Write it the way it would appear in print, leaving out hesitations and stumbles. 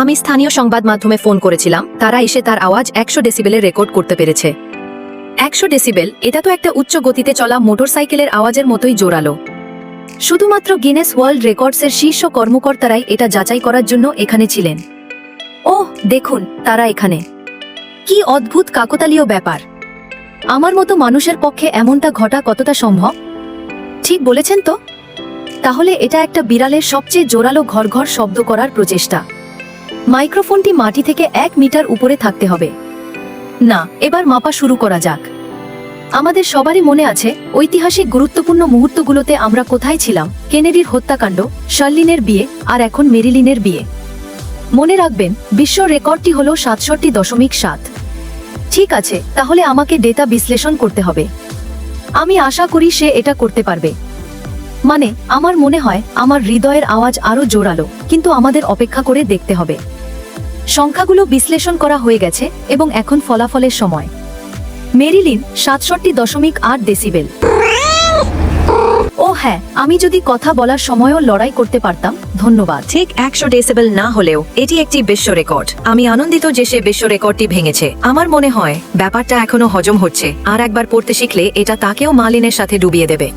আমি স্থানীয় সংবাদ মাধ্যমে ফোন করেছিলাম, তারা এসে তার আওয়াজ 100 ডেসিবেলে রেকর্ড করতে পেরেছে। 100 ডেসিবেল, এটা তো একটা উচ্চ গতিতে চলা মোটরসাইকেলের আওয়াজের মতোই জোরালো। শুধুমাত্র গিনেস ওয়ার্ল্ড রেকর্ডসের শীর্ষ কর্মকর্তারাই এটা যাচাই করার জন্য এখানে ছিলেন। ওহ দেখুন, তারা এখানে। কি অদ্ভুত কাকতালীয় ব্যাপার! আমার মতো মানুষের পক্ষে এমনটা ঘটা কতটা সম্ভব? ঠিক বলেছেন তো? তাহলে এটা একটা বিড়ালের সবচেয়ে জোরালো ঘর শব্দ করার প্রচেষ্টা। মাইক্রোফোনটি মাটি থেকে 1 মিটার উপরে থাকতে হবে। না, এবার মাপা শুরু করা যাক। আমাদের সবারই মনে আছে ঐতিহাসিক গুরুত্বপূর্ণ মুহূর্তগুলোতে আমরা কোথায় ছিলাম। কেনেডির হত্যাকাণ্ড, শার্লিনের বিয়ে, আর এখন মেরিলিনের বিয়ে। মনে রাখবেন, বিশ্ব রেকর্ডটি হল 67.7। ঠিক আছে, তাহলে আমাকে ডেটা বিশ্লেষণ করতে হবে। আমি আশা করি সে এটা করতে পারবে। মানে, আমার মনে হয় আমার হৃদয়ের আওয়াজ আরো জোরালো, কিন্তু আমাদের অপেক্ষা করে দেখতে হবে। সংখ্যাগুলো বিশ্লেষণ করা হয়ে গেছে এবং এখন ফলাফলের সময়। Marilyn 67.8 decibel. ও হ্যাঁ, আমি যদি কথা বলার সময়ও লড়াই করতে পারতাম। ধন্যবাদ। ঠিক 100 ডেসিবেল না হলেও এটি একটি বিশ্ব রেকর্ড। আমি আনন্দিত যে সে বিশ্ব রেকর্ডটি ভেঙেছে। আমার মনে হয় ব্যাপারটা এখনো হজম হচ্ছে, আর একবার পড়তে শিখলে এটা তাকেও মালিনের সাথে ডুবিয়ে দেবে।